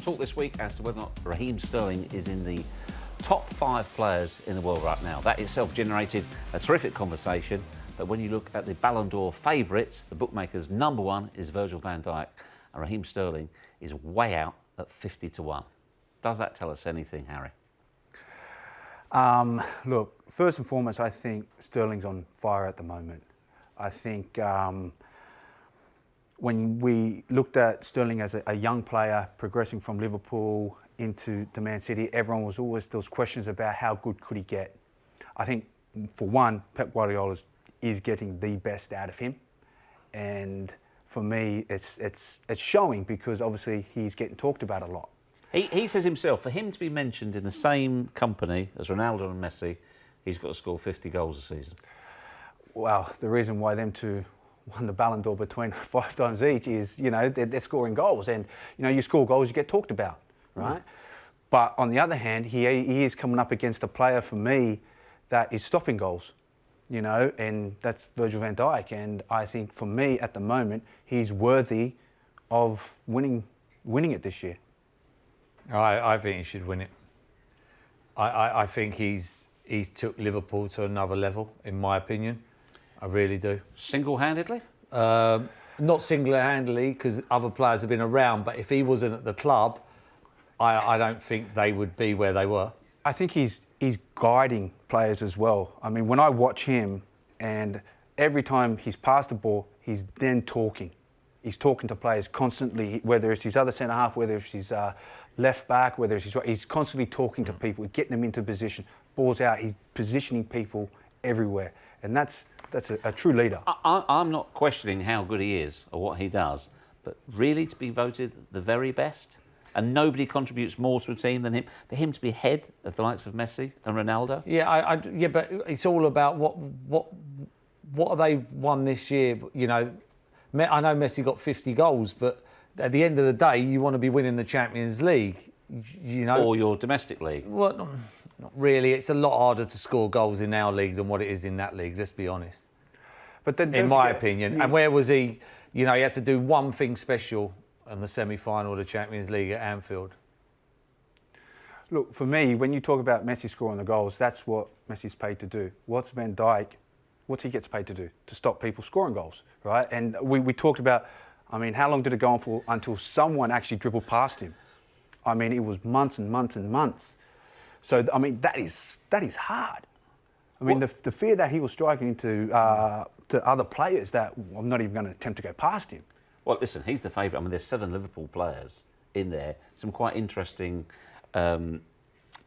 talk this week as to whether or not Raheem Sterling is in the top 5 players in the world right now. That itself generated a terrific conversation, but when you look at the Ballon d'Or favourites, the bookmakers' number 1 is Virgil van Dijk, and Raheem Sterling is way out at 50-1. Does that tell us anything, Harry? Look, first and foremost, I think Sterling's on fire at the moment. I think when we looked at Sterling as a young player progressing from Liverpool into the Man City, everyone was always those questions about how good could he get. I think, for one, Pep Guardiola is getting the best out of him, and for me, it's showing because obviously he's getting talked about a lot. He says himself, for him to be mentioned in the same company as Ronaldo and Messi, he's got to score 50 goals a season. Well, the reason why them two won the Ballon d'Or between 5 times each is, you know, they're scoring goals, and you know, you score goals, you get talked about, right? But on the other hand, he is coming up against a player for me that is stopping goals, you know, and that's Virgil van Dijk. And I think for me at the moment, he's worthy of winning it this year. I think he should win it. I think he's took Liverpool to another level, in my opinion. I really do. Single-handedly? Not single-handedly, because other players have been around, but if he wasn't at the club, I don't think they would be where they were. I think he's guiding players as well. I mean, when I watch him, and every time he's passed the ball, he's then talking. He's talking to players constantly, whether it's his other centre-half, whether it's his left back, whether it's his right. He's constantly talking to people, getting them into position. Balls out, he's positioning people everywhere. And that's a true leader. I'm not questioning how good he is or what he does, but really to be voted the very best, and nobody contributes more to a team than him, for him to be head of the likes of Messi and Ronaldo? Yeah, yeah, but it's all about what have they won this year? You know, I know Messi got 50 goals, but at the end of the day, you want to be winning the Champions League, you know. Or your domestic league. Well, not really. It's a lot harder to score goals in our league than what it is in that league, let's be honest. But then, in my opinion. And where was he? You know, he had to do one thing special in the semi-final of the Champions League at Anfield. Look, for me, when you talk about Messi scoring the goals, that's what Messi's paid to do. What's Van Dijk, what's he gets paid to do? To stop people scoring goals, right? And we talked about, I mean, how long did it go on for until someone actually dribbled past him? I mean, it was months and months and months. So, I mean, that is hard. I mean, the fear that he was striking into to other players that I'm not even going to attempt to go past him. Well, listen, he's the favourite. I mean, there's 7 Liverpool players in there. Some quite interesting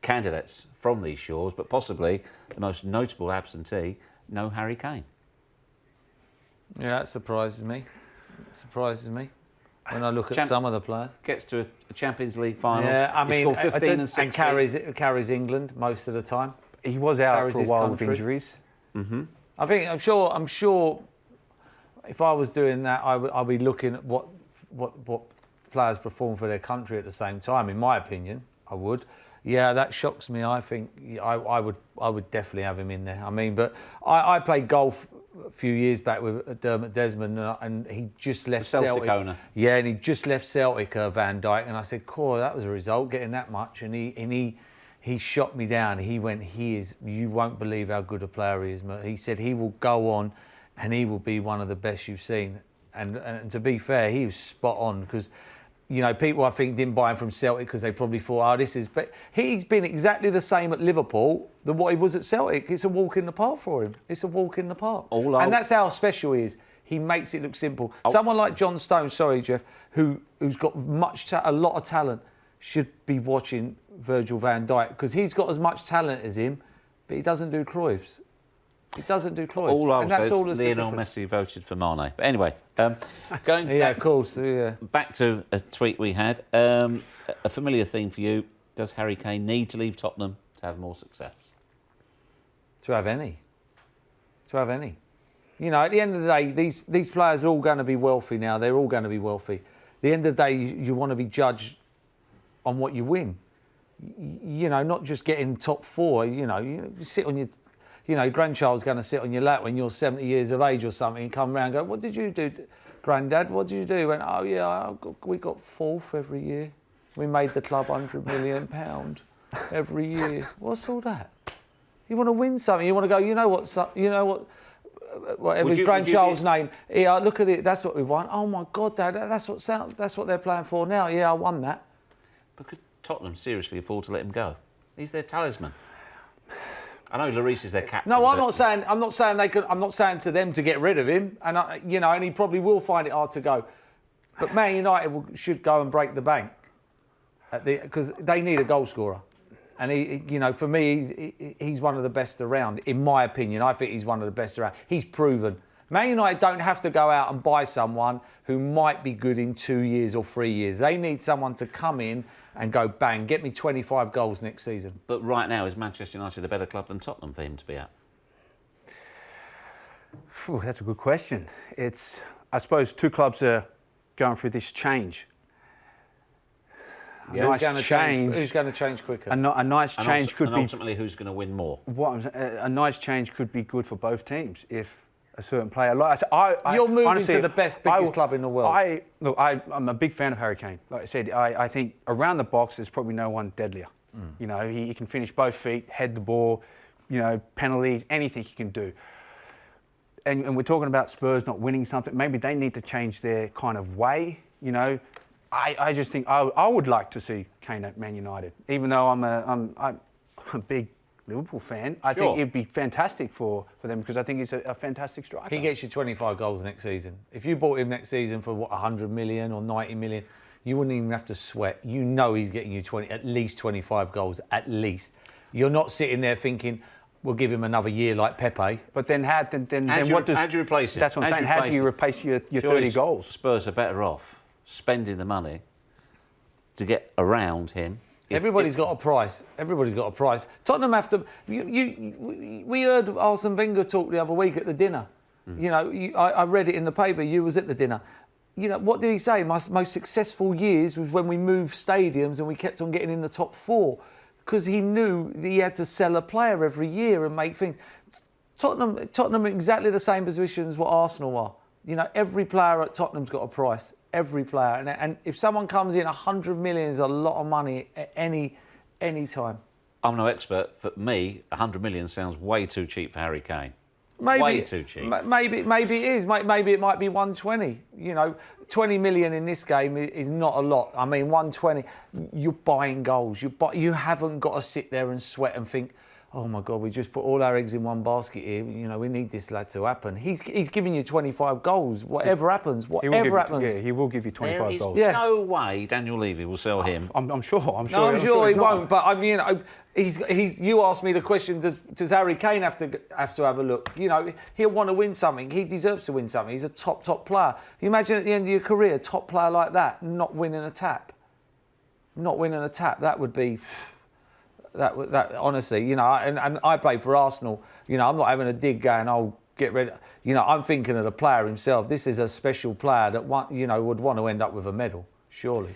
candidates from these shores, but possibly the most notable absentee, no Harry Kane. Yeah, that surprises me. When I look at some of the players. Gets to a Champions League final. Yeah, I mean, scored 15 and 16. And carries England most of the time. He was out for a while with injuries. Mm-hmm. I'm sure. If I was doing that, I'll be looking at what players perform for their country at the same time. In my opinion, I would. Yeah, that shocks me. I think I would definitely have him in there. I mean, but I played golf a few years back with Dermot Desmond, and he just left Celtic. Owner. Yeah, and he just left Celtic, Van Dijk, and I said, "Cool, that was a result, getting that much." And he shot me down. He went, you won't believe how good a player he is. He said he will go on and he will be one of the best you've seen. And to be fair, he was spot on because, you know, people I think didn't buy him from Celtic because they probably thought, but he's been exactly the same at Liverpool than what he was at Celtic. It's a walk in the park for him. It's a walk in the park. And that's how special he is. He makes it look simple. Someone like John Stones, sorry, Jeff, who's got a lot of talent, should be watching Virgil van Dijk because he's got as much talent as him, but he doesn't do Cruyff's. All I was Lionel Messi voted for Mane. But anyway, going back, of course. Yeah. Back to a tweet we had. A familiar theme for you. Does Harry Kane need to leave Tottenham to have more success? To have any. You know, at the end of the day, these players are all going to be wealthy now. They're all going to be wealthy. At the end of the day, you want to be judged on what you win. You know, not just getting top 4. You sit on your... You know, grandchild's going to sit on your lap when you're 70 years of age or something and come round and go, "What did you do, Granddad? What did you do?" Went, "Oh, yeah, we got 4th every year." We made the club £100 million every year. What's all that? You want to win something. You want to go, whatever his grandchild's name. Yeah, look at it. That's what we won. Oh my God, Dad, that's what they're playing for now. Yeah, I won that. But could Tottenham seriously afford to let him go? He's their talisman. I know Lloris is their captain. No, I'm not saying they could. I'm not saying to them to get rid of him, and and he probably will find it hard to go. But Man United should go and break the bank because they need a goal scorer. And for me, he's one of the best around. In my opinion, I think he's one of the best around. He's proven. Man United don't have to go out and buy someone who might be good in 2 years or 3 years. They need someone to come in and go, bang, get me 25 goals next season. But right now, is Manchester United a better club than Tottenham for him to be at? That's a good question. I suppose two clubs are going through this change. Yeah, who's going to change quicker? A nice change could be... And ultimately, who's going to win more? A nice change could be good for both teams if a certain player... You're moving to the biggest club in the world. I'm a big fan of Harry Kane. Like I said, I think around the box there's probably no one deadlier. He can finish both feet, head the ball, penalties, anything he can do. And we're talking about Spurs not winning something. Maybe they need to change their kind of way, I just think I would like to see Kane at Man United. Even though I'm a big Liverpool fan, I think it'd be fantastic for them because I think he's a fantastic striker. He gets you 25 goals next season. If you bought him next season for 100 million or 90 million, you wouldn't even have to sweat. He's getting you at least 25 goals, at least. You're not sitting there thinking, we'll give him another year like Pepe. But then how do you replace it? That's what I'm saying. How do you replace your 30 goals? Spurs are better off spending the money to get around him. Everybody's got a price. Everybody's got a price. Tottenham have to... we heard Arsene Wenger talk the other week at the dinner. I read it in the paper. You was at the dinner. What did he say? My most successful years was when we moved stadiums and we kept on getting in the top four because he knew that he had to sell a player every year and make things... Tottenham are exactly the same position as what Arsenal are. Every player at Tottenham's got a price. Every player. And if someone comes in, 100 million is a lot of money at any time. I'm no expert. For me, 100 million sounds way too cheap for Harry Kane. Way too cheap. Maybe it is. Maybe it might be 120. 20 million in this game is not a lot. I mean, 120, you're buying goals. You haven't got to sit there and sweat and think, oh my God, we just put all our eggs in one basket here. We need this lad to happen. He's giving you 25 goals. Whatever happens. He will give you 25 goals. There is no way Daniel Levy will sell him. I'm sure. I'm sure he won't. But I mean, you asked me the question: Does Harry Kane have to have a look? He'll want to win something. He deserves to win something. He's a top player. You imagine at the end of your career, a top player like that not winning a tap. That would be. That honestly, and I play for Arsenal. I'm not having a dig going, oh, get rid. I'm thinking of the player himself. This is a special player that would want to end up with a medal, surely.